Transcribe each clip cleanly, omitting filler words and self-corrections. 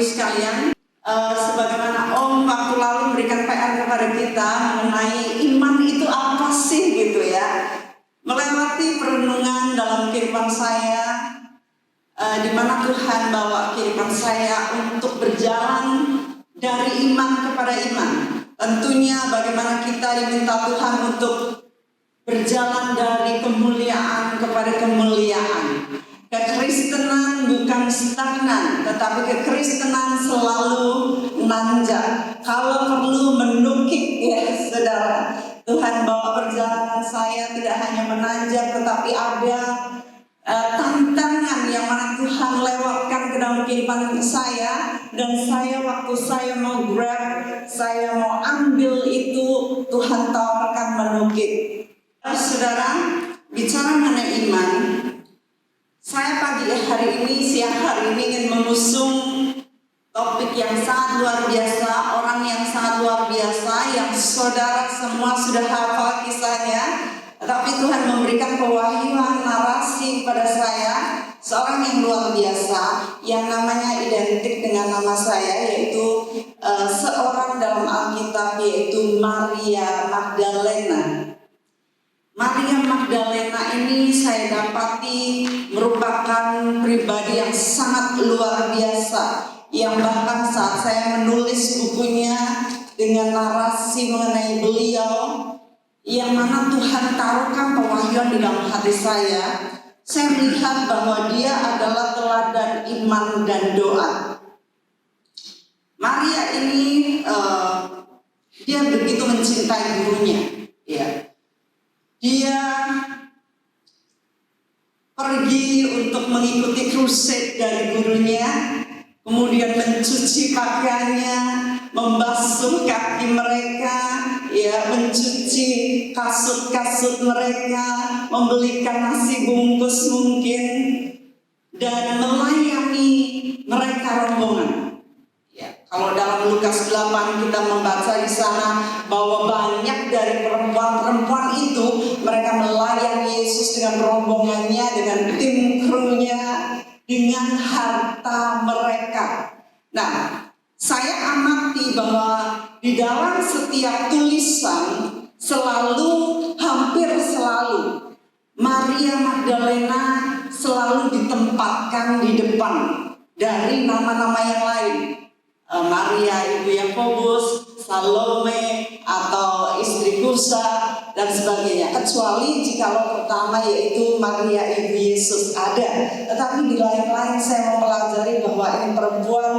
sekalian, sebagaimana Om waktu lalu memberikan PR kepada kita mengenai iman itu apa sih gitu ya. Melewati perenungan dalam kehidupan saya, di mana Tuhan bawa kehidupan saya untuk berjalan dari iman kepada iman. Tentunya bagaimana kita diminta Tuhan untuk berjalan dari kemuliaan kepada kemuliaan. Kekristenan bukan stagnan, tetapi kekristenan selalu nanjak. Kalau perlu menukik ya saudara, Tuhan bawa perjalanan saya tidak hanya menanjak, tetapi ada tantangan yang mana Tuhan lewatkan ke dalam kehidupan saya. Dan saya waktu saya mau grab, saya mau ambil itu, Tuhan tawarkan menukik. Saudara, bicara mengenai iman, saya pagi hari ini, siang hari ini ingin mengusung topik yang sangat luar biasa, orang yang sangat luar biasa, yang saudara semua sudah hafal kisahnya. Tetapi Tuhan memberikan pewahyuan narasi kepada saya, seorang yang luar biasa, yang namanya identik dengan nama saya, yaitu seorang dalam Alkitab, yaitu Maria Magdalena. Maria Magdalena ini saya dapati merupakan pribadi yang sangat luar biasa, yang bahkan saat saya menulis bukunya dengan narasi mengenai beliau, yang mana Tuhan taruhkan pewahyuan di dalam hati saya melihat bahwa dia adalah teladan iman dan doa. Maria ini dia begitu mencintai gurunya, ya. Dia pergi untuk mengikuti crusade dari gurunya, kemudian mencuci pakaiannya, membasuh kaki mereka, ya, mencuci kasut-kasut mereka, membelikan nasi bungkus mungkin, dan melayani mereka rombongan. Kalau dalam Lukas 8 kita membaca di sana bahwa banyak dari perempuan-perempuan itu mereka melayani Yesus dengan rombongannya, dengan tim krunya, dengan harta mereka. Nah, saya amati bahwa di dalam setiap tulisan hampir selalu Maria Magdalena selalu ditempatkan di depan dari nama-nama yang lain. Maria ibu Yakobus, Salome, atau istri Kusa, dan sebagainya. Kecuali jikalau pertama yaitu Maria ibu Yesus ada. Tetapi di lain-lain saya mempelajari bahwa ini perempuan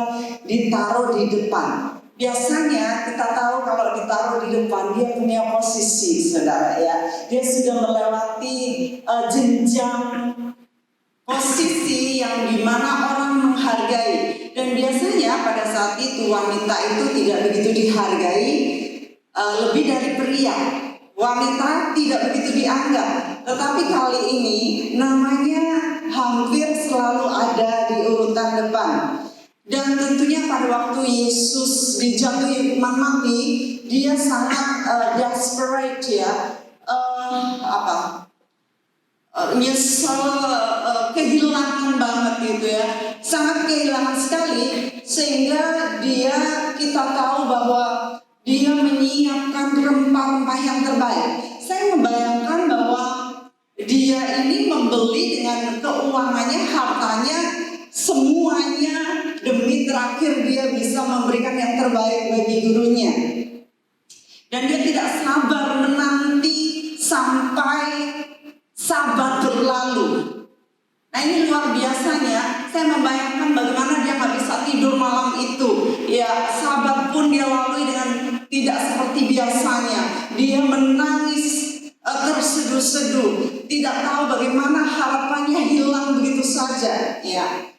ditaruh di depan. Biasanya kita tahu kalau ditaruh di depan dia punya posisi, saudara ya. Dia sudah melewati jenjang posisi yang dimana orang menghargai. Dan biasanya pada saat itu wanita itu tidak begitu dihargai lebih dari pria. Wanita tidak begitu dianggap. Tetapi kali ini namanya hampir selalu ada di urutan depan. Dan tentunya pada waktu Yesus dijatuhi hukuman mati, dia sangat desperate ya, nyesel, kehilangan banget gitu ya, sangat kehilangan sekali, sehingga kita tahu bahwa dia menyiapkan rempah-rempah yang terbaik. Saya membayangkan bahwa dia ini membeli dengan keuangannya, hartanya, semuanya demi terakhir dia bisa memberikan yang terbaik bagi gurunya. Dan dia tidak sabar menanti sampai Sabat berlalu. Nah, ini luar biasanya. Saya membayangkan bagaimana dia nggak bisa tidur malam itu. Ya, Sabat pun dia lalui dengan tidak seperti biasanya. Dia menangis terseduh-seduh. Tidak tahu bagaimana harapannya hilang begitu saja. Ya.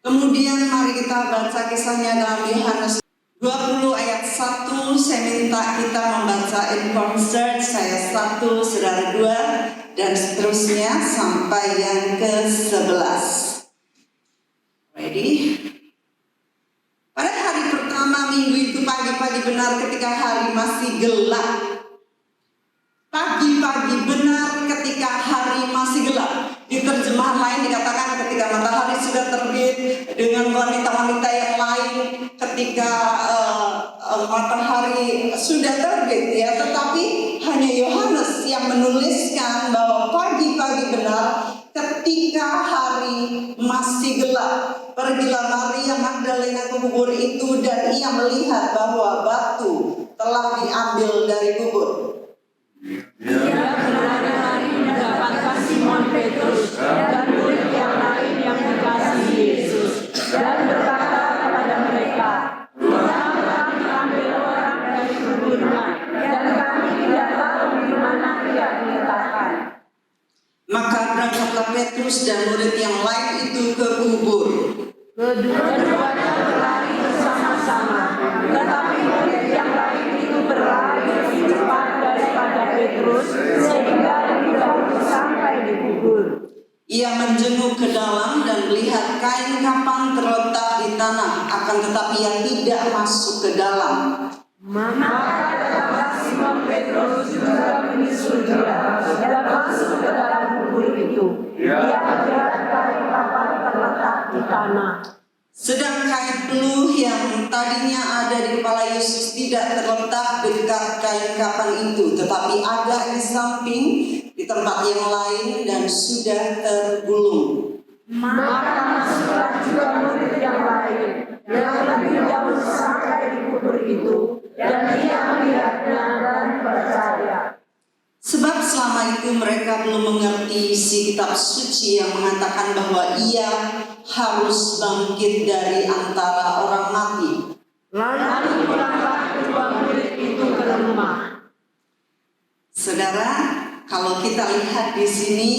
Kemudian mari kita baca kisahnya dalam Yohanes 20 ayat 1. Saya minta kita membaca in concert. Saya 1, saudara 2. Dan seterusnya sampai yang ke-11. Ready? Pada hari pertama minggu itu pagi-pagi benar ketika hari masih gelap. Pagi-pagi benar ketika hari masih gelap. Di terjemahan lain dikatakan ketika matahari sudah terbit, dengan wanita-wanita yang lain ketika matahari sudah terbit ya, tetapi hanya Yohanes yang menuliskan bahwa pagi-pagi benar ketika hari masih gelap, pergilah Maria Magdalena ke kubur itu dan ia melihat bahwa batu telah diambil dari kubur. Ia berlari-lari mendapatkan Simon Petrus dan murid yang lain yang dikasihi Yesus dan berkata kepada mereka, "Pulang ambil orang dari kuburnya, dan kami tidak tahu di mana ia diletakkan." Maka berangkatlah Petrus dan murid yang lain itu ke kubur. Kedua-duanya berlari bersama-sama, tetapi murid yang lain itu berlari lebih cepat daripada Petrus sehingga lebih dahulu sampai di kubur. Ia menjenguk ke dalam dan melihat kain kapan terletak di tanah, akan tetapi ia tidak masuk ke dalam. Maka datanglah Simon Petrus juga menyusul dia dan masuk ke dalam kubur itu. Ia melihat kain kapan terletak di tanah. Sedang kain peluh yang tadinya ada di kepala Yesus tidak terletak dekat kain kapan itu, tetapi agak di samping di tempat yang lain dan sudah tergulung. Maka masuklah juga murid yang lain yang lebih dahulu sampai di kubur itu, dan ia melihatnya dan percaya. Sebab selama itu mereka belum mengerti isi kitab suci yang mengatakan bahwa ia harus bangkit dari antara orang mati. Lalu pulanglah kedua murid itu ke rumah. Saudara, kalau kita lihat di sini,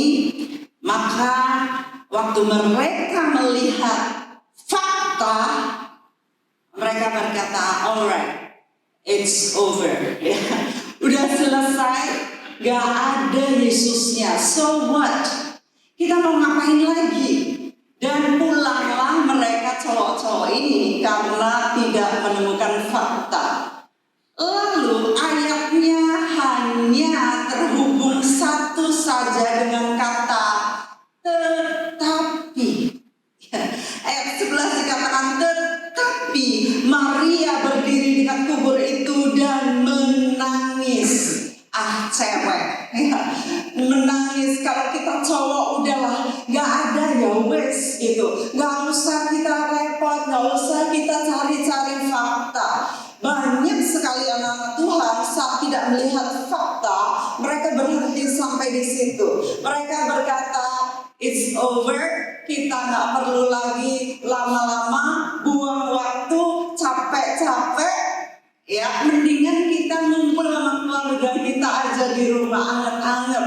maka waktu mereka melihat fakta, mereka berkata, "Alright, it's over." Ya, udah selesai, gak ada Yesusnya. So what? Kita mau ngapain lagi? Dan pulanglah mereka cowok-cowok ini karena tidak menemukan fakta. Lalu ayatnya hanya terhubung satu saja dengan kata tetapi. Ayat 11 dikatakan tetapi Maria berdiri dekat kubur itu dan menangis. Cewek ya, menangis. Kalau kita cowok udahlah, gak ada ya wes gitu, gak usah kita repot, gak usah kita cari-cari fakta. Banyak sekali anak-anak Tuhan saat tidak melihat fakta, mereka berhenti sampai di situ. Mereka berkata, it's over, kita gak perlu lagi lama-lama buang waktu, capek-capek. Ya, mendingan kita ngumpul sama keluarga kita aja di rumah, anget-anget.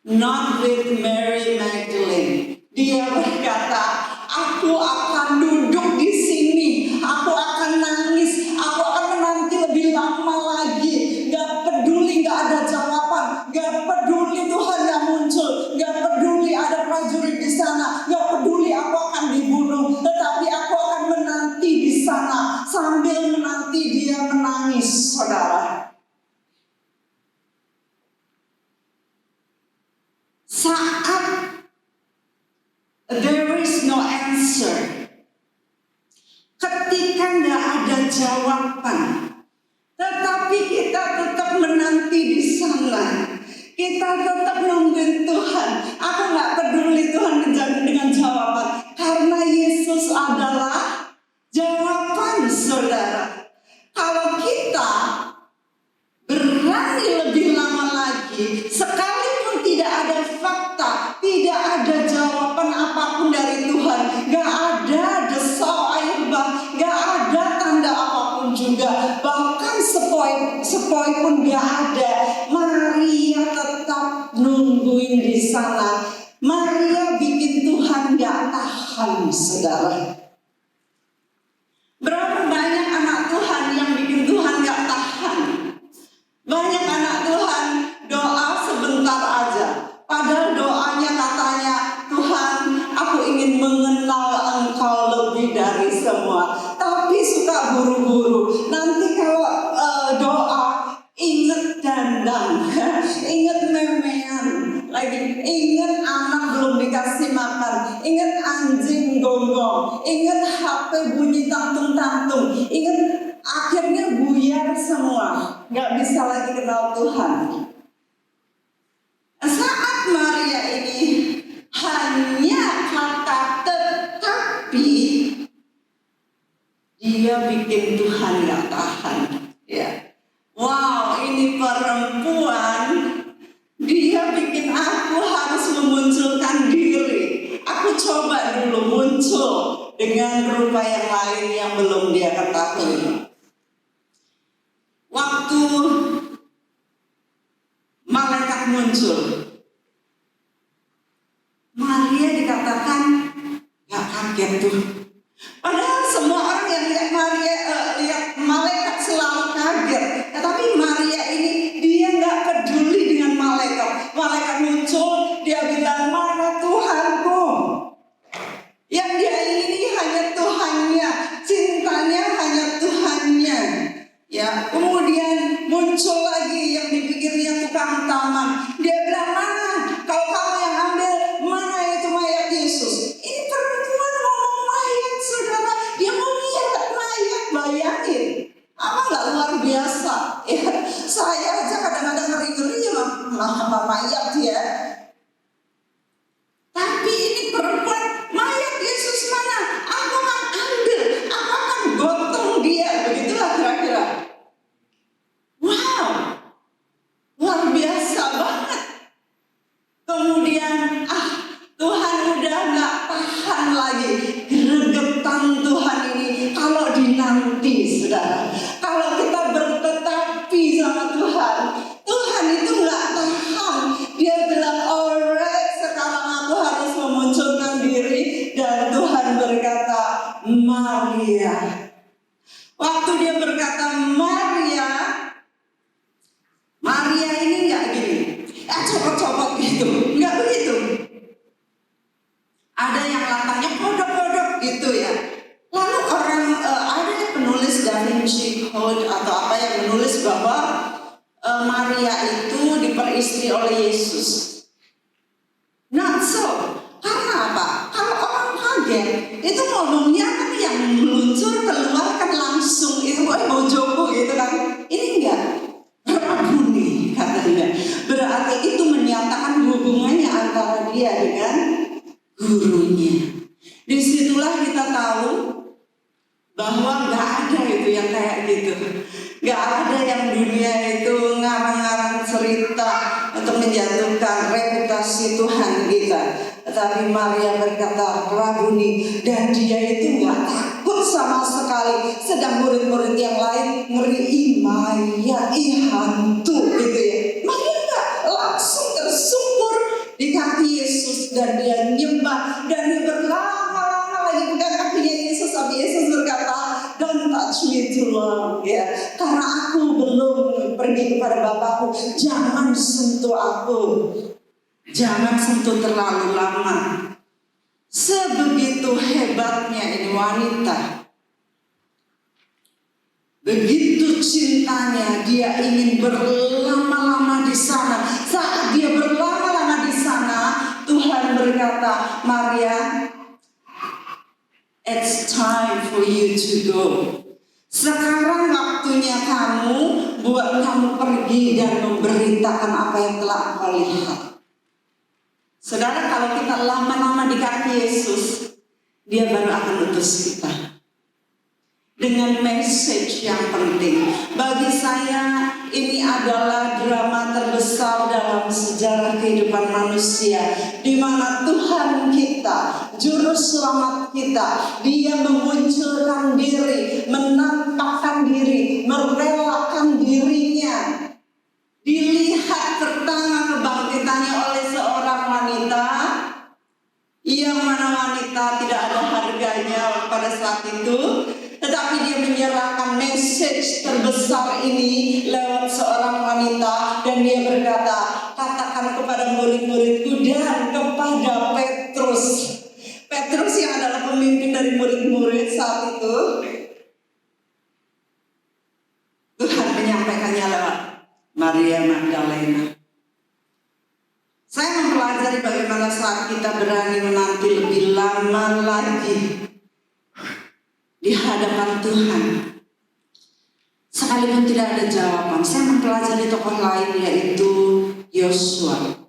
Not with Mary Magdalene. Dia berkata, aku akan duduk di sini, aku akan nangis, aku akan menanti lebih lama lagi. Gak peduli gak ada jawaban, gak peduli Tuhan yang muncul, gak peduli ada prajurit di sana, gak peduli aku akan dibunuh, tetapi aku akan menanti di sana sambil menanti dia menangis, saudara. Saat there is no answer, ketika gak ada jawaban, tetapi kita tetap menanti di sana, kita tetap nungguin Tuhan. Aku gak peduli Tuhan dengan jawaban, karena Yesus adalah jawaban, saudara. Kalau kita berani lebih lama lagi, sekalipun tidak ada fakta, tidak ada jawaban apapun dari Tuhan, gak ada desau air bah, gak ada tanda apapun juga, bahkan sepoi pun gak ada, Maria tetap nungguin di sana. Maria bikin Tuhan gak tahan, saudara. Berapa banyak anak Tuhan yang bikin Tuhan gak tahan? Banyak anak Tuhan doa sebentar aja, padahal doanya katanya, Tuhan, aku ingin mengenal Engkau lebih dari semua, tapi suka buru-buru. Nanti kalau doa, inget dandang, inget memean, lagi inget anak belum dikasih makan, inget anjing gonggong, inget HP bunyi tangtung-tangtung. nggak bisa lagi kenal Tuhan. Saat Maria ini hanya kata tetapi, dia bikin Tuhan nggak tahan. Ya, wow, ini perempuan, dia bikin aku harus memunculkan diri. Aku coba dulu muncul dengan rupa yang lain yang belum dia ketahui. Waktu malaikat muncul, Maria dikatakan gak kaget tuh. Padahal semua orang yang lihat lihat malaikat selalu kaget. Tetapi Maria ini dia gak peduli dengan malaikat. Malaikat muncul, dia bilang, mana Tuhanku? Yang dia ingini hanya Tuhannya, cintanya hanya Tuhannya. Ya, kemudian muncul lagi yang dipikirnya tukang taman. Dia bilang, mana? Kalau kamu yang ambil, mana itu mayat Yesus? Ini perempuan ngomong mayat, saudara. Dia mau lihat mayat, bayangin. Apa nggak luar biasa? Ya, saya aja kadang-kadang ngeri-ngeri sama mayat ya. Tapi ini perempuan, mayat Yesus mana? Aku akan ambil, aku akan gotong dia. Begitulah kira-kira. Wow, luar biasa banget. Kemudian, Tuhan udah gak tahan lagi. Gregetan Tuhan ini kalau dinanti, saudara. Kalau kita bertetapi sama Tuhan, Tuhan itu gak tahan. Dia bilang, alright, sekarang aku harus memunculkan diri. Dan Tuhan berkata, Maria. Waktu dia berkata Maria ini nggak gini, copot-copot gitu, nggak begitu. Ada yang latahnya kodok-kodok gitu ya. Lalu ada yang penulis Da Vinci Code atau apa yang menulis bahwa Maria itu diperistri oleh Yesus. Not so. Karena apa? Kalau orang kaget, itu ngomongnya kan yang meluncur keluar kan langsung itu mau joko gitu kan. Ini enggak. Rabuni katanya. Berarti itu menyatakan hubungannya antara dia dengan gurunya. Disitulah kita tahu bahwa nggak ada itu yang kayak gitu. Nggak ada yang dunia itu ngarang-ngarang cerita untuk menjatuhkan reputasi Tuhan kita. Tetapi Maria berkata Rabuni, dan dia itu nggak takut sama sekali. Sedang murid-murid yang lain ngeri, mayat, hantu gitu ya. Maria nggak, langsung tersungkur di kaki Yesus dan dia nyembah dan dia berlama-lama lagi pegang kakinya Yesus. Tapi Yesus berkata, don't touch me too long, ya, karena aku belum pergi kepada Bapakku. Jangan sentuh aku. Jangan sentuh terlalu lama. Sebegitu hebatnya ini wanita. Begitu cintanya, dia ingin berlama-lama di sana. Saat dia berlama-lama di sana, Tuhan berkata, Maria, it's time for you to go. Sekarang waktunya kamu buat kamu pergi dan memberitakan apa yang telah kau lihat. Saudara, kalau kita lama-lama di kaki Yesus, dia baru akan utus kita dengan message yang penting. Bagi saya, ini adalah drama terbesar dalam sejarah kehidupan manusia, di mana Tuhan kita, Juru Selamat kita, dia memunculkan diri, menampakkan diri, merelakan dirinya. Dilihat pertama kebangkitannya oleh seorang wanita, yang mana wanita tidak ada harganya pada saat itu, tetapi dia menyerahkan message terbesar ini lewat seorang wanita. Dan dia berkata, katakan kepada murid-muridku dan kepada Petrus. Petrus yang adalah pemimpin dari murid-murid saat itu, Tuhan menyampaikannya lewat Maria Magdalena. Saya mempelajari bagaimana saat kita berani menanti lebih lama lagi di hadapan Tuhan. sekalipun tidak ada jawaban, saya mempelajari tokoh lain yaitu Yosua.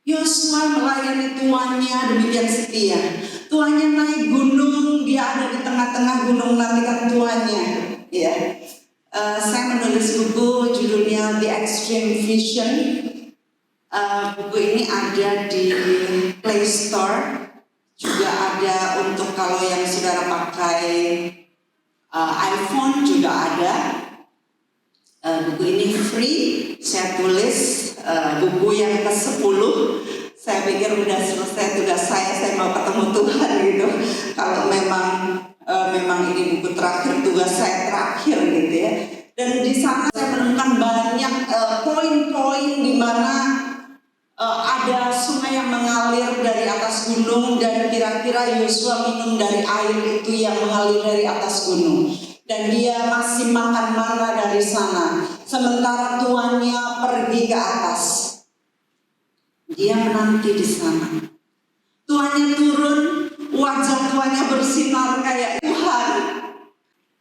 Yosua melayani tuannya demikian setia. Tuannya naik gunung, dia ada di tengah-tengah gunung menantikan tuannya. Ya, saya menulis buku judulnya The Extreme Vision. Buku ini ada di Play Store, juga ada untuk kalau yang saudara pakai iPhone juga ada. Buku ini free, saya tulis buku yang ke-10. Saya pikir udah selesai tugas saya mau ketemu Tuhan gitu. Kalau memang ini buku terakhir, tugas saya terakhir gitu ya. Dan di sana saya menemukan banyak poin-poin di mana ada sungai yang mengalir dari atas gunung, dan kira-kira Yosua minum dari air itu yang mengalir dari atas gunung. Dan dia masih makan mana dari sana, sementara tuannya pergi ke atas. Dia menanti di sana. Tuannya turun, wajah tuannya bersinar kayak Tuhan.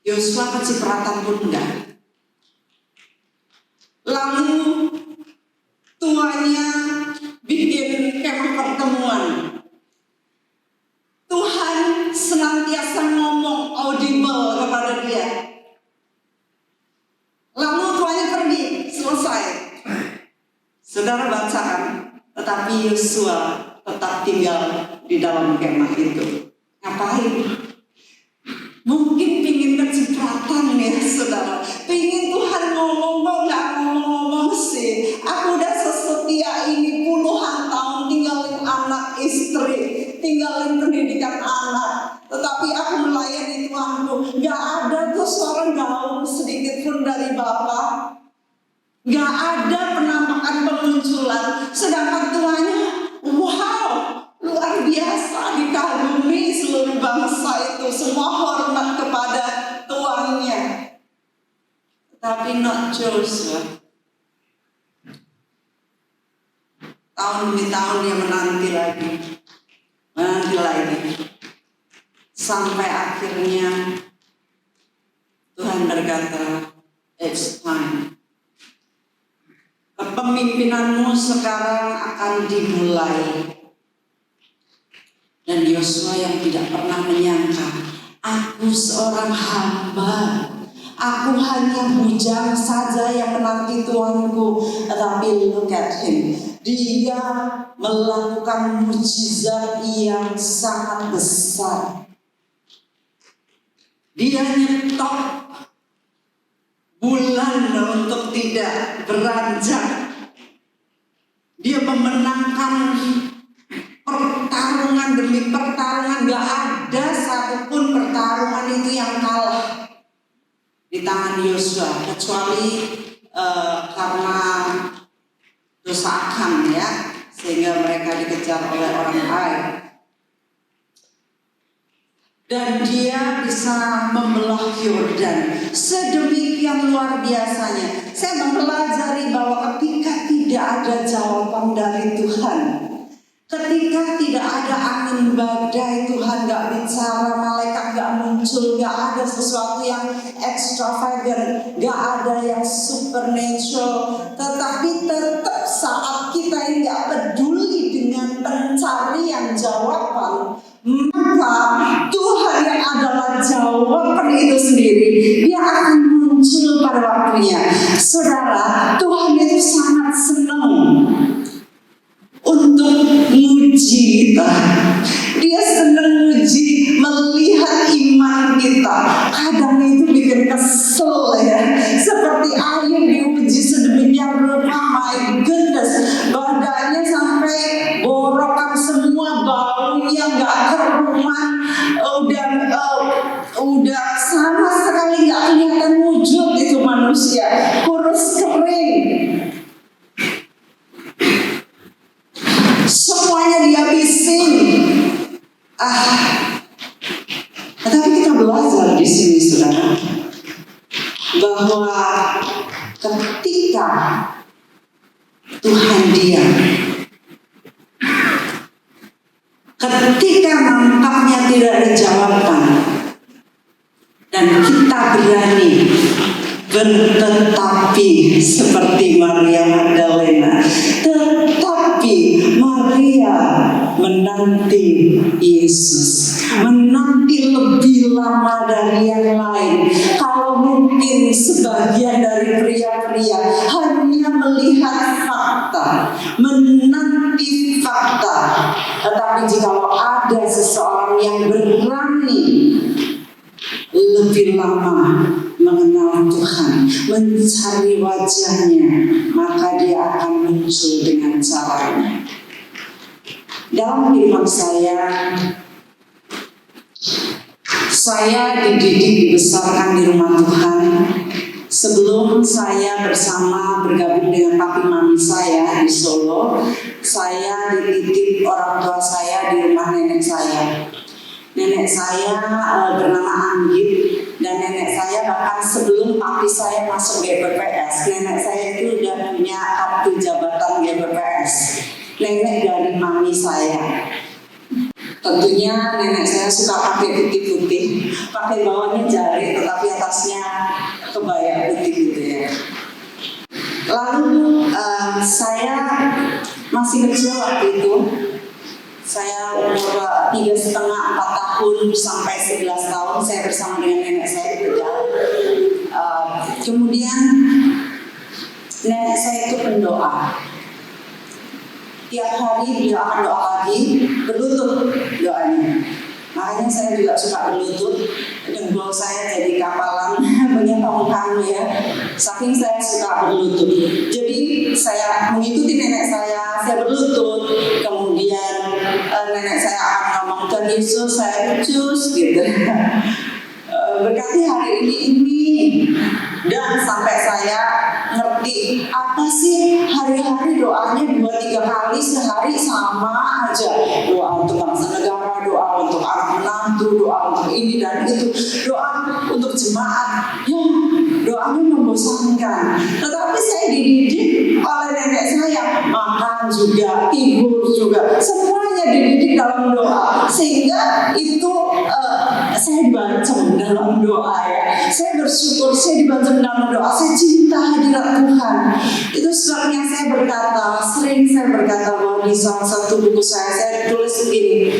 Yosua kecipratan pun enggak. Lalu tuannya bikin kemah pertemuan. Tuhan senantiasa ngomong audible kepada dia. Lalu tuannya pergi, selesai. Saudara bacakan, tetapi Yosua tetap tinggal di dalam kemah itu. Ngapain? Mungkin pingin kecipratan ya saudara. Pingin Tuhan ngomong, kok gak ngomong-ngomong sih. Aku udah sesetia ini puluhan tahun tinggalin anak istri, tinggalin pendidikan anak, tetapi aku melayani Tuhanku. Gak ada tuh suara gaung sedikit pun dari Bapa. Gak ada penampakan pemunculan. Sedangkan tuannya, wow, luar biasa, dikagumi seluruh bangsa itu. Semua hormat kepada tuannya. Tapi not Joshua. Tahun demi tahun dia menanti lagi. Sampai akhirnya Tuhan berkata, it's time. Kepemimpinanmu sekarang akan dimulai. Dan Yosua yang tidak pernah menyangka, aku seorang hamba, aku hanya bujang saja yang menanti Tuanku. Tetapi look at him, dia melakukan mujizat yang sangat besar. Dia nyetop bulan untuk tidak beranjak. Dia memenangkan pertarungan demi pertarungan. Gak ada satupun pertarungan itu yang kalah di tangan Yosua, kecuali karena dosa Achan ya, sehingga mereka dikejar oleh orang Ai. Dan dia bisa membelah Yordan sedemikian luar biasanya. Saya mempelajari bahwa ketika tidak ada jawaban dari Tuhan, ketika tidak ada angin badai, Tuhan gak bicara, malaikat gak muncul, gak ada sesuatu yang extravagant, gak ada yang supernatural, tetapi tetap saat kita ini gak peduli dengan pencarian jawaban, maka Tuhan yang adalah jawaban itu sendiri, dia akan muncul pada waktunya. Saudara, Tuhan itu sangat senang untuk menguji kita. Dia senang menguji, melihat iman kita. Kadang itu bikin kesel ya. Seperti Ayub diuji sedemikian rupa, my goodness, badannya sampai borokan semua, baunya gak keruman, udah sama sekali gak kelihatan wujud itu manusia, kurus kering. Semuanya dihabisin. Tetapi kita belajar di sini, saudara, bahwa ketika Tuhan diam, ketika nampaknya tidak ada jawaban, dan kita berani Tetapi seperti Maria Magdalena, tetapi Maria menanti Yesus, menanti lebih lama dari yang lain. Kalau mungkin sebagian dari pria-pria hanya melihat fakta, menanti fakta, tetapi jikalau ada seseorang yang berani lebih lama mengenal Tuhan, mencari wajahnya, maka dia akan muncul dengan caranya. Dalam kehidupan saya dididik, dibesarkan di rumah Tuhan. Sebelum saya bergabung dengan papi mami saya di Solo, saya dididik orang tua saya di rumah nenek saya. Nenek saya bernama Anggit, dan nenek saya bahkan sebelum papi saya masuk GPPS, nenek saya itu udah punya kartu jabatan GPPS. Nenek dari mami saya. Tentunya nenek saya suka pakai putih-putih, pakai bawahnya jari tetapi atasnya kebaya putih gitu ya. Lalu saya masih kecil waktu itu. Saya umur 3,5-4 tahun sampai 11 tahun saya bersama dengan nenek saya di Tegal. Kemudian nenek saya itu pendoa. Tiap hari beliau akan doa lagi, berlutut doanya. Makanya saya juga suka berlutut. Dengkul saya jadi kapalan banyak kamu ya. Saking saya suka berlutut. Jadi saya mengikuti nenek saya berlutut. Kemudian nenek saya akan ngomong, Tuhan Yesus saya cus gitu. Berkati hari ini. Dan sampai saya ngerti apa sih hari-hari doanya 2-3 kali sehari sama aja. Doa untuk bangsa negara, doa untuk anak menantu, doa untuk ini dan itu, doa untuk jemaat. Ya, doanya membosankan. Tetapi saya dididik oleh nenek saya, makan juga, tidur juga, semuanya dididik dalam doa. Sehingga itu saya dibanceng dalam doa ya. Saya bersyukur saya dibanceng dalam doa. Saya cinta hadirat Tuhan. Itu sebabnya sering saya berkata bahwa di salah satu buku saya tulis begini.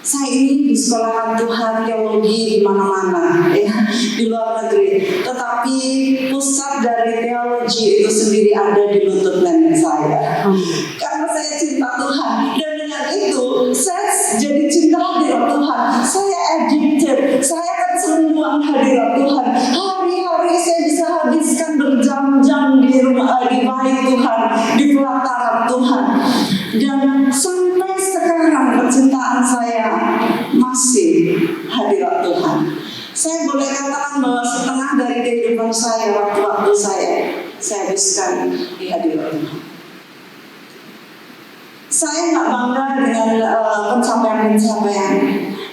Saya ini di sekolahan Tuhan teologi di mana-mana ya, di luar negeri. Tetapi pusat dari teologi itu sendiri ada di lutut nenek saya. Karena saya cinta Tuhan, dan dengan itu saya jadi cinta hadirat Tuhan. Saya addicted, saya akan selalu membuang hadirat Tuhan. Hari-hari saya bisa habiskan berjam-jam di bait Tuhan, di pelataran Tuhan. Dan sampai sekarang percintaan saya masih hadirat Tuhan. Saya boleh katakan bahwa setengah dari kehidupan saya, waktu-waktu saya habiskan di hadirat Tuhan. Saya nggak bangga dengan pencapaian-pencapaian,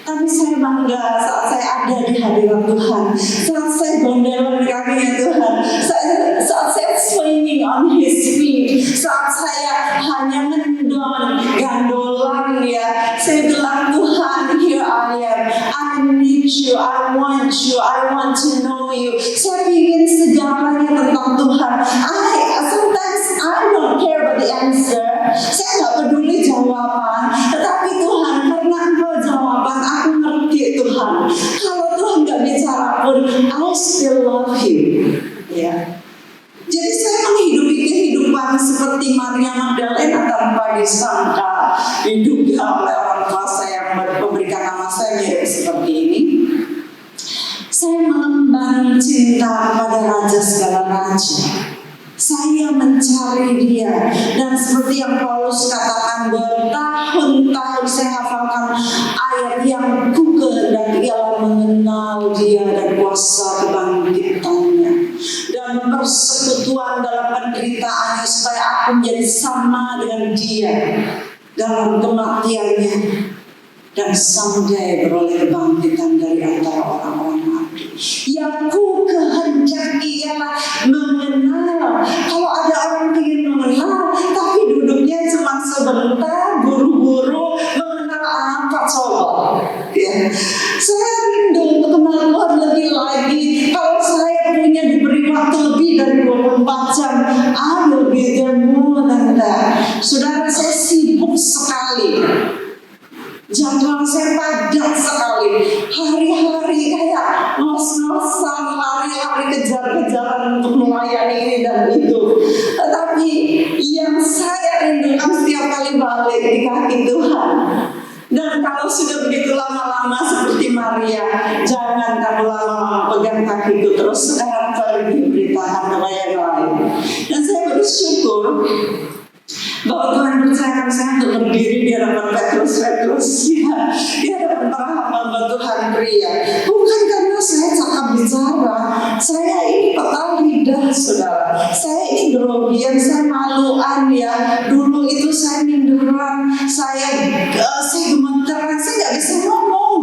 tapi saya bangga saat saya ada di hadirat Tuhan, saat saya gondel di kakinya Tuhan, saat saya swinging on His feet, saat saya hanya gandolan ya. Saya bilang, Tuhan, here I am, I need you, I want to know you. Saya ingin segalanya tentang Tuhan. Sometimes I don't care about the answer. Saya nggak peduli jawaban, tetapi Tuhan, karena Engkau jawaban, aku ngerti Tuhan. Kalau Tuhan nggak bicara pun, I still love you. Ya. Jadi saya menghidupi kehidupan seperti Maria Magdalena tanpa disangka, diduga oleh orang tua saya yang memberikan nama saya mirip seperti ini. Saya mengemban cinta pada Raja segala raja. Saya mencari Dia, dan seperti yang Paulus katakan, bertahun-tahun saya hafalkan ayat yang ku kehendaki ialah mengenal Dia dan kuasa kebangkitannya dan persekutuan dalam penderitaannya, supaya aku menjadi sama dengan Dia dalam kematiannya dan someday beroleh kebangkitan dari antara orang-orang mati. Yang ku kehendaki ialah mengenal. Kalau ada orang ingin mengenal tapi duduknya cuma sebentar, buru-buru, mengenal apa coba? Ya. Saya rindu untuk kenal Tuhan lebih lagi. Kalau saya punya diberi waktu melayani ini dan itu. Tetapi yang saya rindukan setiap kali balik di kaki Tuhan. Dan kalau sudah begitu lama-lama seperti Maria, jangan kamu lama-lama pegang kakiku, terus sekarang pergi beritakan kepada yang lain. Dan saya bersyukur bahwa Tuhan percayakan saya untuk berdiri di hadapan Petrus ya, di hadapan para hamba Tuhan pria. Bukan karena saya cakap bicara, saya ini petal lidah, saudara. Saya ini grogian, saya maluan ya. Dulu itu saya minderan, saya gemeteran, saya nggak bisa ngomong.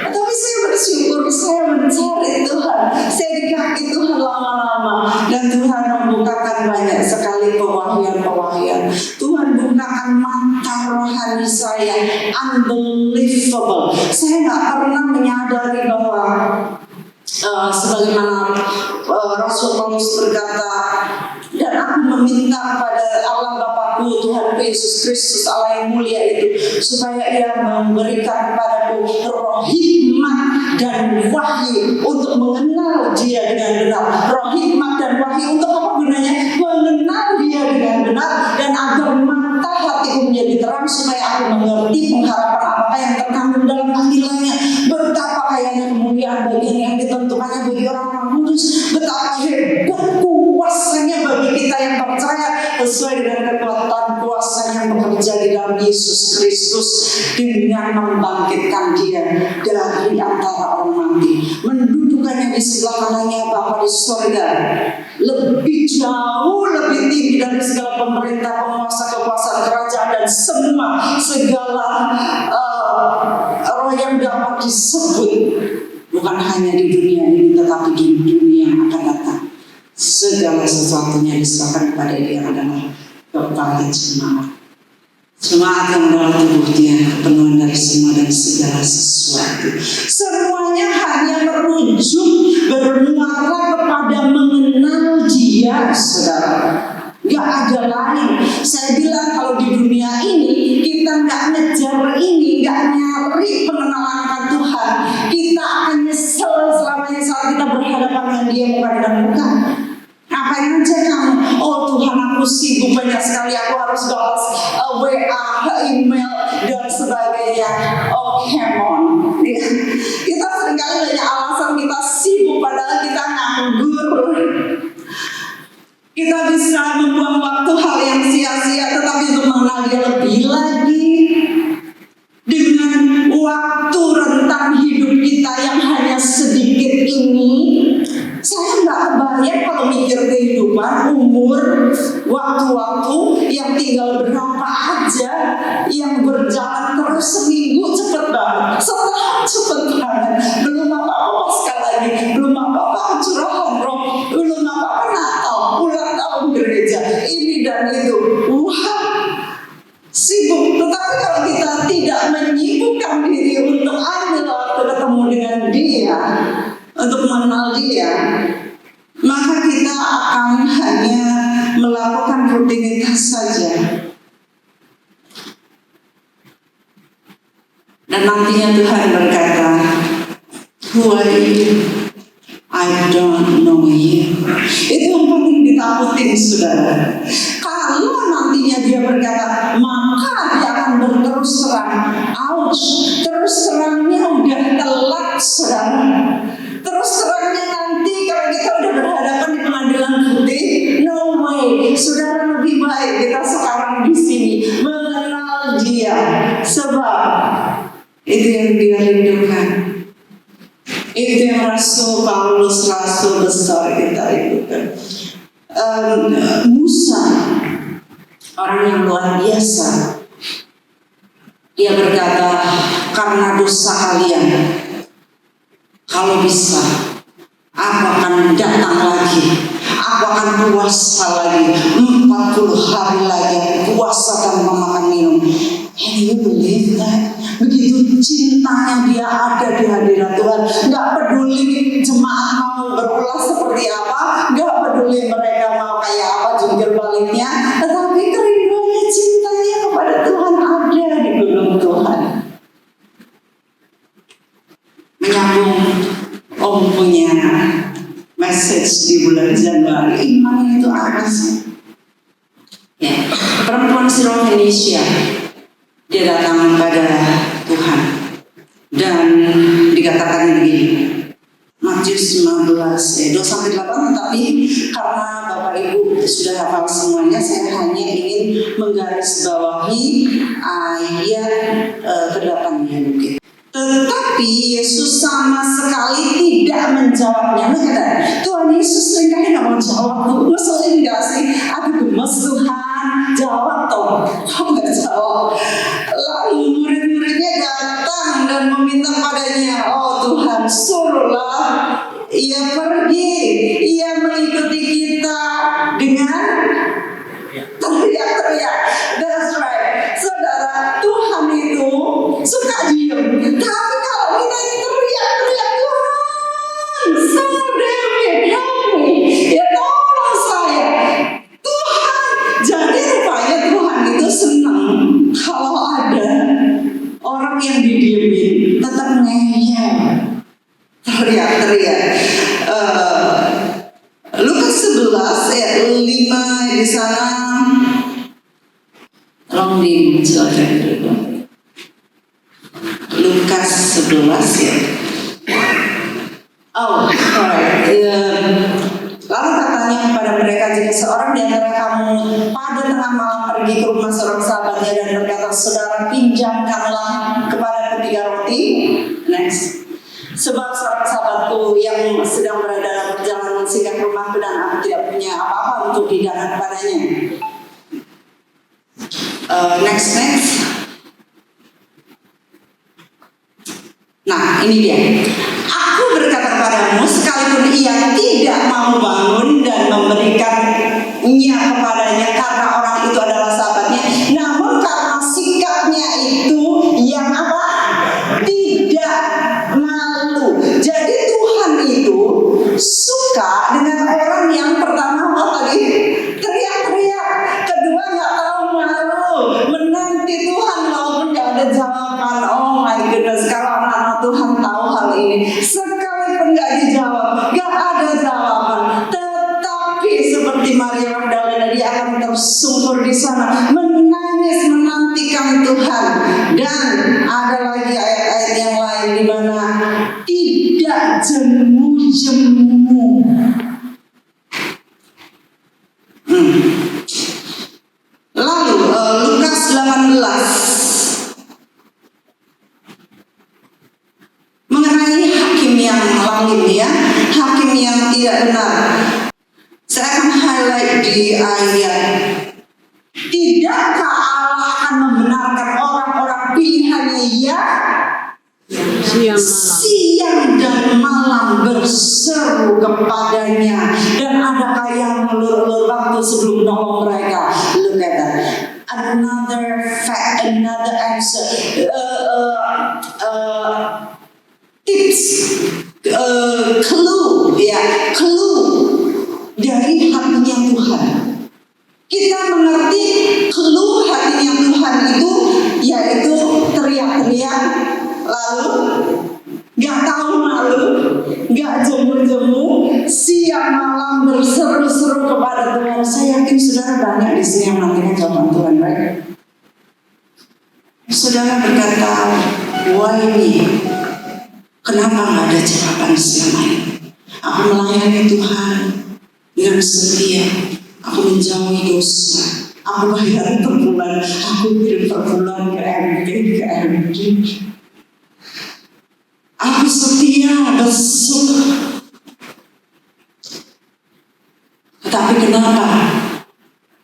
Tapi saya bersyukur, saya mencari Tuhan, saya di kaki Tuhan lama-lama, dan Tuhan membukakan banyak sekali pewahyuan. Tuhan bukakan mata rohani saya, unbelievable. Saya nggak pernah menyadari bahwa sebagaimana Rasul Paulus berkata, dan aku meminta kepada Allah Bapakku, Tuhan Yesus Kristus Allah yang mulia itu, supaya Ia memberikan kepadaku roh hikmat dan wahyu untuk mengenal Dia dengan benar. Roh hikmat dan wahyu untuk apa gunanya? Mengenal Dia dengan benar, dan agar mata hatiku menjadi terang, supaya aku mengerti pengharapan apakah yang terkandung dalam panggilannya, betapa kayanya kemuliaan bagian yang ditentukannya bagi orang-orang kudus, betapa hebat kuasanya bagi kita yang percaya, sesuai dengan kekuatan kuasa yang bekerja di dalam Yesus Kristus, dengan membangkitkan Dia dari antara orang mati, mendudukannya di sebelah kanannya Bapa di surga, lebih jauh, lebih tinggi dari segala pemerintah, penguasa, kekuasaan, kerajaan, dan segala roh yang dapat disebut, bukan hanya di dunia ini, tetapi di dunia yang akan datang. Segala sesuatunya diserahkan kepada Dia adalah kepala jemaat. Jemaat yang adalah tubuh Dia, kepenuhan dari semua dan segala sesuatu. Semuanya hanya merujuk, bermuara kepada mengenal Dia, saudara. Gak ada lain. Saya bilang kalau di dunia ini kita gak ngejar ini, gak nyari pengenalan akan Tuhan, kita akan nyesel selamanya saat kita berhadapan dengan Dia muka dengan muka. Ngapain aja kamu? Oh Tuhan, aku sibuk banyak sekali, aku harus balas WA, email, dan sebagainya. Oh come on. Kita seringkali banyak alasan kita sibuk, padahal kita nganggur. Kita bisa membuang waktu hal yang sia-sia, tetapi untuk mengenal Dia lebih lagi, dengan waktu rentang hidup kita yang hanya sedikit ini. Saya nggak kebayang kalau mikir kehidupan, umur, waktu-waktu yang tinggal berapa aja, yang berjalan terus. Seminggu cepet banget, setahun cepet banget, belum apa-apa Paskah lagi, belum apa-apa curahan roh, belum apa-apa Natal, ulang tahun gereja, ini dan itu. Wah, sibuk. Tetapi kalau kita tidak menyibukkan diri untuk ambil waktu ketemu dengan Dia, untuk mengenal Dia, maka kita akan hanya melakukan rutinitas saja. Dan nantinya Tuhan berkata, who are you? I don't know you. Itu yang paling ditakutin, saudara. Kalau nantinya Dia berkata, maka Dia akan berterus terang. Ouch, terus terangnya udah telat, saudara. Terus terangnya nanti kalau kita udah berhadapan di pengadilan putih, no way. Saudara, lebih baik kita sekarang di sini mengenal Dia, sebab itu yang Dia rindukan. Itu yang Rasul Paulus, rasul besar kita rindukan. Musa, orang yang luar biasa, dia berkata, karena dosa kalian, kalau bisa, aku akan datang lagi, aku akan puasa lagi, 40 hari lagi, puasa tanpa makan minum. Can you believe that? Begitu cintanya Dia ada di hadirat Tuhan. Gak peduli jemaat mau berulah seperti apa, gak peduli mereka mau kayak apa jungkir baliknya, tetapi kerinduannya, cintanya kepada Tuhan ada di gunung Tuhan. Menyambung Om punya message di bulan Januari saudara, iman itu apa sih? Ya, perempuan Syro-Fenisia, dia datang kepada Tuhan dan dikatakan begini, Matius 15 2-8, tetapi karena Bapak Ibu sudah hafal semuanya, saya hanya ingin menggarisbawahi ayat ke-8-nya mungkin. Tetapi Yesus sama sekali tidak menjawabnya. Lu kata, Tuhan Yesus seringkali gak mau jawab. Maksudnya enggak sih? Aduh gemes Tuhan, jawab toh. Kok gak jawab? Lalu murid-muridnya datang dan meminta padanya, oh Tuhan suruhlah ia pergi, ia mengikuti kita dengan teriak-teriak. That's right, saudara, Tuhan itu suka diem, tapi kalau kita teriak-teriak, Tuhan, save me, help me, ya tolong saya, Tuhan. Jadi rupanya Tuhan itu senang kalau ada orang yang didiemin tetap ngeyel, teriak-teriak. Lukas 11 ayat 5 di sana. Tolong dijelaskan dulu. Lukas 11 ya. Oh, alright. Lalu katanya kepada mereka, jika seorang di antara kamu pada tengah malam pergi ke rumah seorang sahabatnya dan berkata, saudara pinjamkanlah kepada 3 roti. Next. Sebab seorang sahabatku yang sedang berada dalam perjalanan singgah ke rumahku dan aku tidak punya apa-apa untuk hidangan kepadanya. Next. Nah, ini dia. Aku berkata kepadamu, sekalipun ia tidak mau bangun dan memberikannya kepadanya karena orang itu adalah sahabatnya, namun karena sikapnya itu yang apa? Tidak malu. Jadi Tuhan itu suka dengan orang yang pertama apa tadi? Teriak-teriak. Kedua nggak tahu malu, menanti Tuhan walaupun nggak ada jawaban. Oh my goodness, kalau anak-anak Tuhan tahu hal ini, sekalipun nggak dijawab, nggak ada jawaban, tetapi seperti Maria Magdalena, dia akan tersungkur di sana, menangis menantikan Tuhan. Dan ada lagi ayat-ayat yang lain di mana tidak jemu-jemu. Lalu Lukas 18 mengenai hakim yang lalim ya, hakim yang tidak benar. Saya akan highlight di ayat, tidakkah Allah akan membenarkan orang-orang pilihannya ya siang dan malam berseru kepadanya, dan adakah yang melur-lur waktu sebelum menolong mereka? Look at that. Another fact, another answer. Tips, clue dari hatinya Tuhan. Kita mengerti clue hatinya Tuhan itu yaitu teriak-teriak, lalu gak tahu malu, gak jemu-jemu, siang malam berseru-seru kepada Tuhan. Saya yakin saudara banyak di sini yang nantikan jawaban Tuhan, right? Saudara berkata, why me? Kenapa gak ada jawaban selama ini? Aku melayani Tuhan dengan setia, aku menjauhi dosa, aku bayar per bulan, aku kirim per bulan ke MD. Aku setia besok. Tetapi kenapa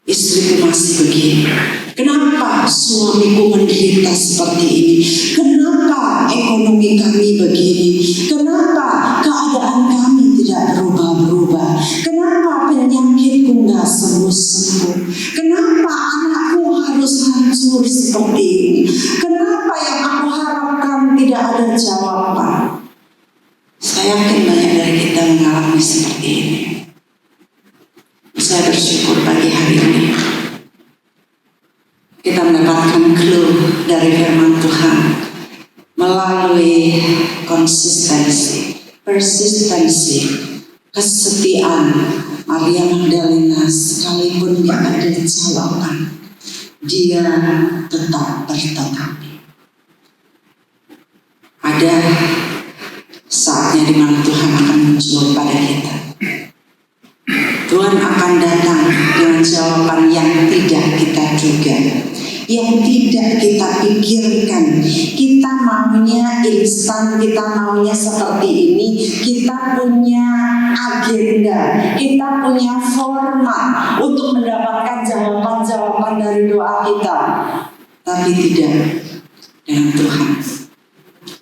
istriku masih begini? Kenapa suamiku menderita seperti ini? Kenapa ekonomi kami begini? Kenapa keadaan kami tidak berubah-berubah? Kenapa penyakitku gak sembuh-sembuh? Kenapa anakku harus hancur seperti ini? Kenapa yang aku harapkan tidak ada jawaban? Saya yakin banyak dari kita mengalami seperti ini. Saya bersyukur pagi hari ini kita mendapatkan clue dari firman Tuhan melalui konsistensi, persistensi, kesetiaan Maria Magdalena sekalipun gak ada jawaban, dia tetap bertetapi. Ada saatnya di mana Tuhan akan muncul pada kita. Tuhan akan datang dengan jawaban yang tidak kita duga, yang tidak kita pikirkan. Kita maunya instan, kita maunya seperti ini. Kita punya agenda, kita punya format untuk mendapatkan jawaban-jawaban dari doa kita. Tapi tidak dengan Tuhan.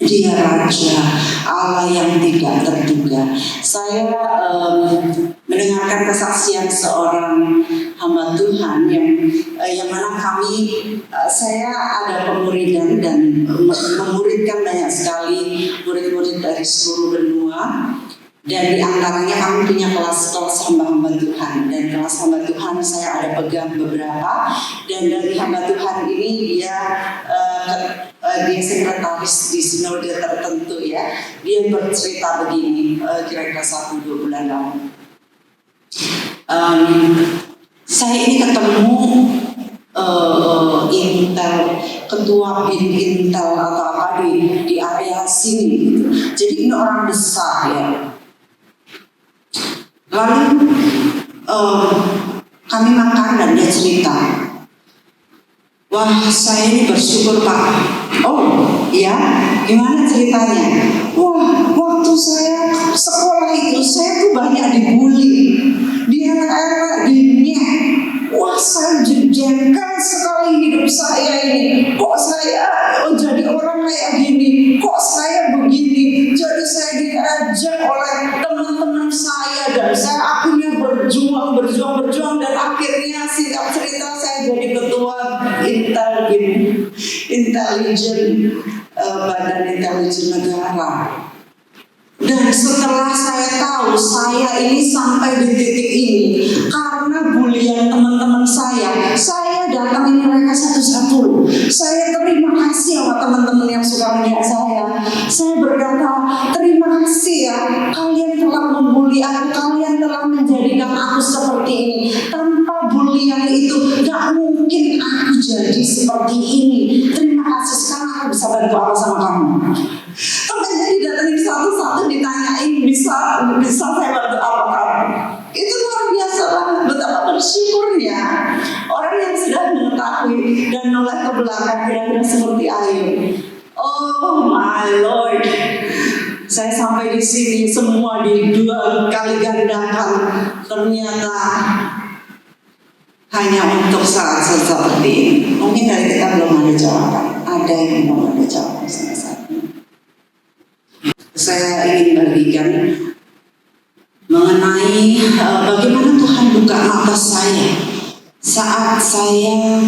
Dia Raja, Allah yang tidak terduga. Saya mendengarkan kesaksian seorang hamba Tuhan yang mana saya ada pemuridan dan memuridkan banyak sekali murid-murid dari seluruh benua. Dan di antaranya kami punya kelas-kelas hamba-hamba Tuhan. Dan kelas hamba Tuhan saya ada pegang beberapa. Dan dari hamba Tuhan ini dia sekretaris di sinode tertentu ya. Dia bercerita begini, kira-kira 1-2 bulan lalu. Saya ini ketemu Intel, ketua BIN Intel atau apa di area sini gitu. Jadi ini orang besar ya. Lalu kami makan dan dia cerita, wah saya ini bersyukur Pak. Oh iya, gimana ceritanya? Wah waktu saya sekolah itu saya tuh banyak dibully, dianak-anak dinyek. Wah saya jengkel sekali hidup saya ini. Kok saya jadi orang kayak gini? Kok saya begini? Jadi saya diajak oleh teman-teman saya dan saya akhirnya berjuang dan akhirnya singkat cerita saya jadi ketua Badan Intelijen Negara. Dan setelah saya tahu saya ini sampai di titik ini karena bulian teman-teman saya datangin mereka satu-satu. Saya terima kasih sama teman-teman yang suka melihat saya. Saya berkata terima kasih ya, kalian telah membuli aku, kalian telah menjadikan aku seperti ini. Tanpa bulian itu gak mungkin aku jadi seperti ini. Terima kasih, sekarang aku bisa bantu apa sama kamu. Temennya didatengin satu-satu, ditanyain bisa saya bantu apa kamu. Itu luar biasa banget, betapa bersyukurnya orang yang sudah mengetahui dan noleh ke belakang kira-kira seperti Ayub. Oh my Lord, saya sampai di sini semua di2 kali gandakan, ternyata hanya untuk saat seperti ini. Mungkin dari kita belum ada jawaban, ada yang belum ada jawaban sampai saat ini. Saya ingin bagikan mengenai bagaimana Tuhan buka mata saya saat saya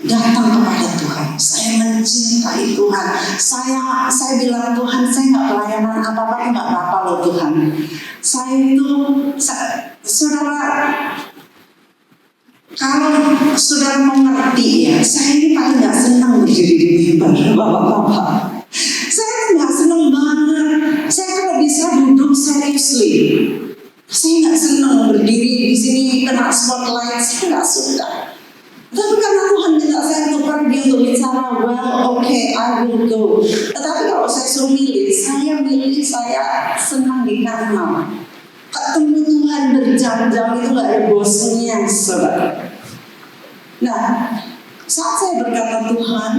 datang kepada Tuhan. Saya mencintai Tuhan. Saya bilang Tuhan, saya nggak pelayanan apa-apa, nggak apa-apa loh Tuhan. Saudara, kalau saudara mau ngerti ya, saya ini paling nggak senang berdiri di mimbar bapak-bapak. Saya nggak senang banget. Saya kalau bisa duduk seriously. Saya nggak senang berdiri di sini kena spotlight. Saya nggak suka. Tapi karena Tuhan minta saya untuk pergi untuk bicara, well, okay, I will go. Tetapi kalau saya suruh milih, saya senang di kanal. Ketemu Tuhan berjam-jam itu nggak ada bosannya, saudara. Nah, saat saya berkata Tuhan,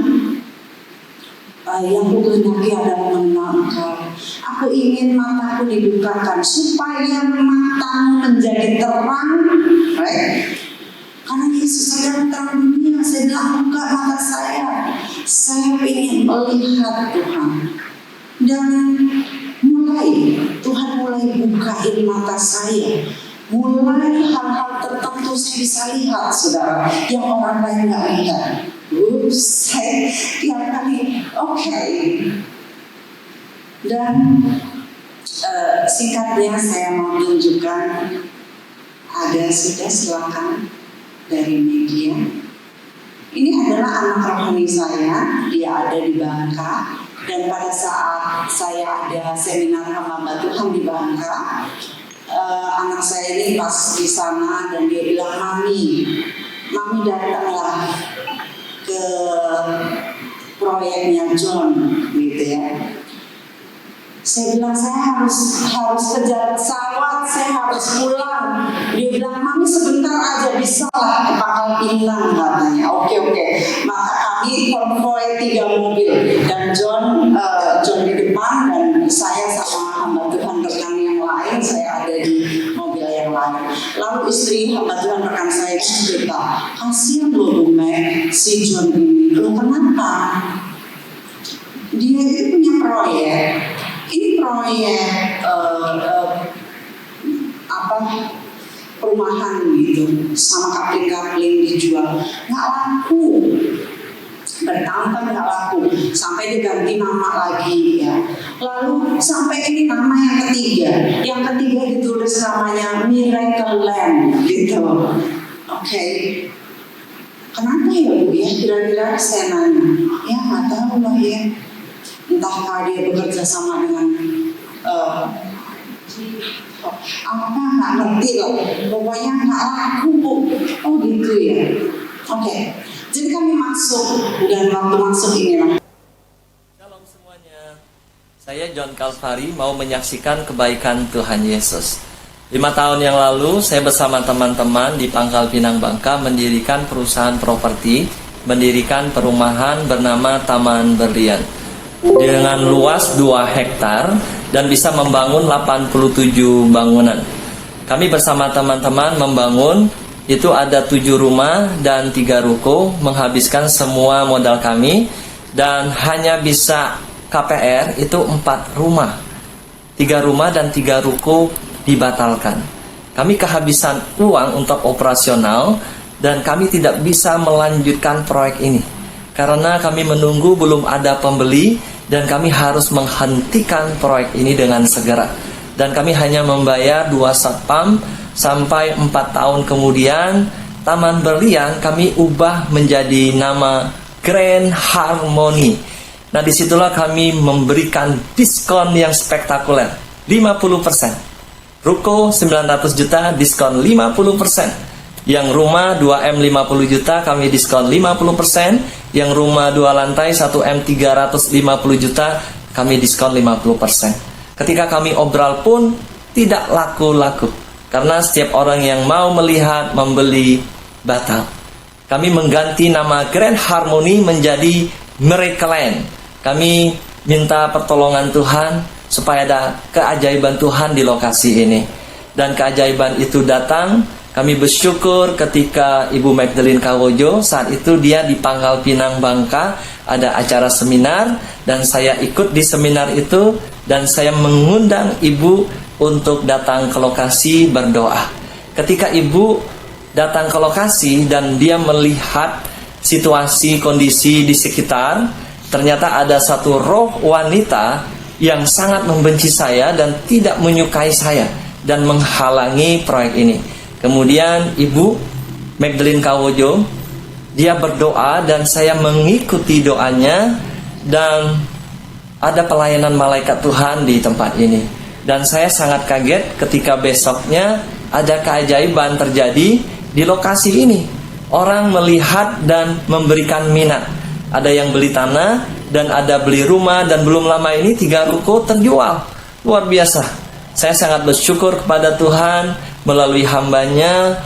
yang ku kehendaki adalah mengenal Engkau. Aku ingin mataku dibukakan supaya matamu menjadi terang, right? Karena Yesus adalah terang dunia. Saya bilang buka mata saya. Saya ingin melihat Tuhan. Dan Tuhan mulai bukain mata saya. Mulai hal-hal tertentu saya bisa lihat, saudara, yang orang lain nggak lihat. Saya tiap kali, okay. Dan singkatnya saya mau tunjukkan, ada sudah silakan dari media. Ini adalah anak rohani saya, dia ada di Bangka. Dan pada saat saya ada seminar hamba Tuhan di Bangka, anak saya ini pas di sana dan dia bilang, mami datanglah ke proyeknya John, gitu ya. Saya bilang saya harus kejar pesawat, saya harus pulang. Dia bilang, mami sebentar aja bisa lah ke Pangkal Pinang katanya. Oke. Maka kami konvoy 3 mobil dan John di depan dan saya sama hamba Tuhan rekan yang lain, saya ada di mobil yang lain. Lalu istri hamba Tuhan rekan saya cerita, kasihan loh Bu Meg, si John ini. Loh kenapa? Dia itu punya proyek. Ini proyek perumahan gitu, sama kapling-kapling dijual, nggak laku, bertahun-tahun nggak laku, sampai diganti nama lagi ya. Lalu sampai ini nama yang ketiga ditulis namanya Miracle Land gitu. Oke. Kenapa ya Bu ya? Kira-kira saya nanya, ya nggak tahu lah ya. Entahkah dia bekerja sama dengan apa nggak ngerti loh, pokoknya nggak laku Bu. Oh gitu ya. Oke. Jadi kami masuk dan waktu masuk inilah. Shalom semuanya. Saya John Calvary mau menyaksikan kebaikan Tuhan Yesus. 5 tahun yang lalu saya bersama teman-teman di Pangkal Pinang Bangka mendirikan perusahaan properti, mendirikan perumahan bernama Taman Berlian dengan luas 2 hektar dan bisa membangun 87 bangunan. Kami bersama teman-teman membangun, itu ada 7 rumah dan 3 ruko, menghabiskan semua modal kami dan hanya bisa KPR itu 4 rumah. 3 rumah dan 3 ruko dibatalkan. Kami kehabisan uang untuk operasional dan kami tidak bisa melanjutkan proyek ini karena kami menunggu belum ada pembeli dan kami harus menghentikan proyek ini dengan segera. Dan kami hanya membayar 2 satpam sampai 4 tahun kemudian Taman Berlian kami ubah menjadi nama Grand Harmony. Nah disitulah kami memberikan diskon yang spektakuler 50%. Ruko 900 juta diskon 50%. Yang rumah 2M 50 juta kami diskon 50%. Yang rumah 2 lantai 1M 350 juta kami diskon 50%. Ketika kami obral pun tidak laku-laku karena setiap orang yang mau melihat membeli batal. Kami mengganti nama Grand Harmony menjadi Miracle Land. Kami minta pertolongan Tuhan supaya ada keajaiban Tuhan di lokasi ini. Dan keajaiban itu datang. Kami bersyukur ketika Ibu Magdalene Kawojo saat itu dia di Pangkal Pinang Bangka ada acara seminar dan saya ikut di seminar itu dan saya mengundang Ibu untuk datang ke lokasi berdoa. Ketika Ibu datang ke lokasi dan dia melihat situasi kondisi di sekitar, ternyata ada satu roh wanita yang sangat membenci saya dan tidak menyukai saya dan menghalangi proyek ini. Kemudian Ibu Magdalene Kawojo dia berdoa dan saya mengikuti doanya dan ada pelayanan malaikat Tuhan di tempat ini. Dan saya sangat kaget ketika besoknya ada keajaiban terjadi di lokasi ini. Orang melihat dan memberikan minat. Ada yang beli tanah dan ada beli rumah dan belum lama ini 3 ruko terjual. Luar biasa. Saya sangat bersyukur kepada Tuhan melalui hambanya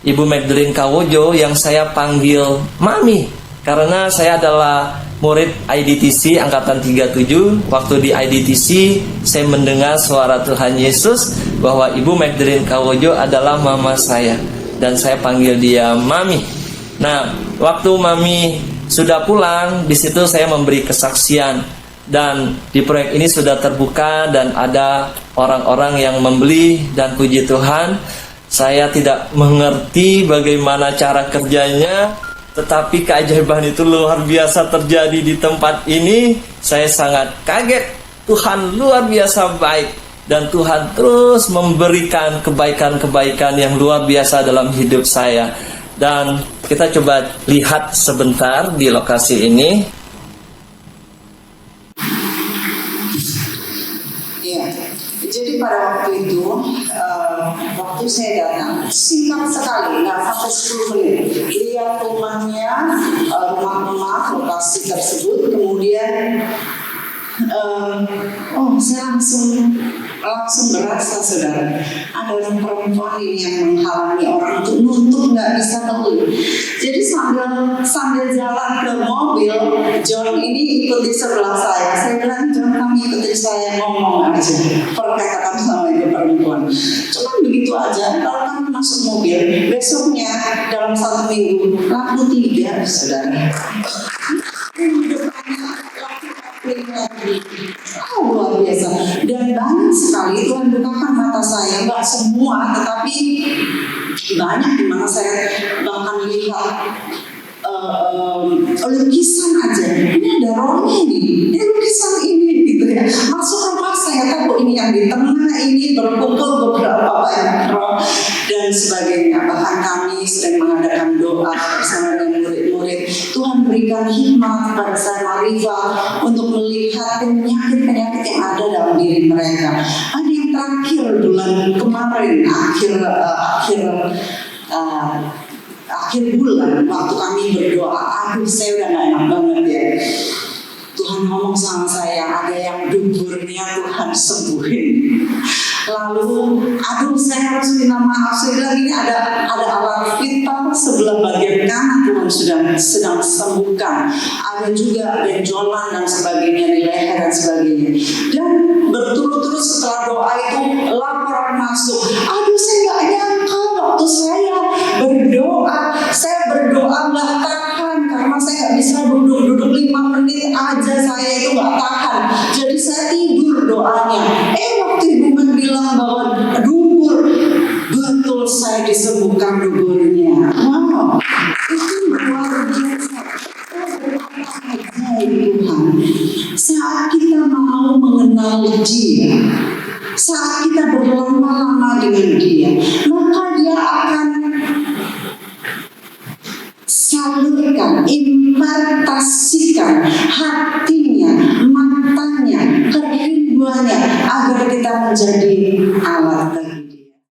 Ibu Magdalene Kawojo yang saya panggil Mami karena saya adalah murid IDTC angkatan 37. Waktu di IDTC saya mendengar suara Tuhan Yesus bahwa Ibu Magdalene Kawojo adalah mama saya dan saya panggil dia Mami. Nah, waktu Mami sudah pulang, di situ saya memberi kesaksian dan di proyek ini sudah terbuka dan ada orang-orang yang membeli dan puji Tuhan. Saya tidak mengerti bagaimana cara kerjanya, tetapi keajaiban itu luar biasa terjadi di tempat ini. Saya sangat kaget. Tuhan luar biasa baik dan Tuhan terus memberikan kebaikan-kebaikan yang luar biasa dalam hidup saya. Dan kita coba lihat sebentar di lokasi ini. Iya, jadi pada waktu itu waktu saya datang singkat sekali, nggak sampai 10 menit. Lihat rumahnya, rumah-rumah lokasi tersebut, kemudian saya langsung berasa, saudara, ada orang perempuan ini yang menghalangi orang untuk nuntut, nggak bisa beli. Jadi sambil jalan ke mobil, John ini ikut di sebelah saya. Saya bilang, John, kamu ikutin saya, ngomong aja, perkataan sama itu perempuan. Cuma begitu aja. Kalau kamu masuk mobil, besoknya dalam 1 minggu laku 3, saudara. Luar biasa, dan banyak sekali Tuhan bukakan mata saya, nggak semua, tetapi banyak di mana saya bahkan lihat lukisan aja. Ini ada rohnya ini lukisan ini gitu ya. Masuk rumah saya tahu ini yang di tengah ini berkumpul beberapa banyak roh dan sebagainya. Bahkan kami sering mengadakan doa bersama dengan murid-murid. Tuhan berikan hikmat kepada saya, Marifa, untuk melihat penyakit-penyakit yang ada dalam diri mereka. Ada yang terakhir bulan kemarin, akhir bulan waktu kami berdoa, aduh saya udah gak enak banget ya. Tuhan ngomong sama saya, ada yang duburnya Tuhan sembuhin. Lalu, aduh saya harus minta maaf. Saya bilang ini ada alat vital sebelah bagian kanan Tuhan sedang sembuhkan. Ada juga benjolan dan sebagainya di leher dan sebagainya. Dan berturut-turut setelah doa itu laporan masuk. Aduh saya gak nyangka waktu saya berdoa gak tahan karena saya gak bisa duduk 5 menit aja, saya itu gak tahan. Jadi saya tidur doanya. Waktu ibu bilang bahwa dubur, betul saya disembuhkan duburnya. Wow, itu luar biasa. Tuhan, saat kita mau mengenal Dia, saat kita berlama-lama dengan Dia, maka Dia akan salurkan, impartasikan hatinya, matanya, kerinduannya agar kita menjadi alat bagi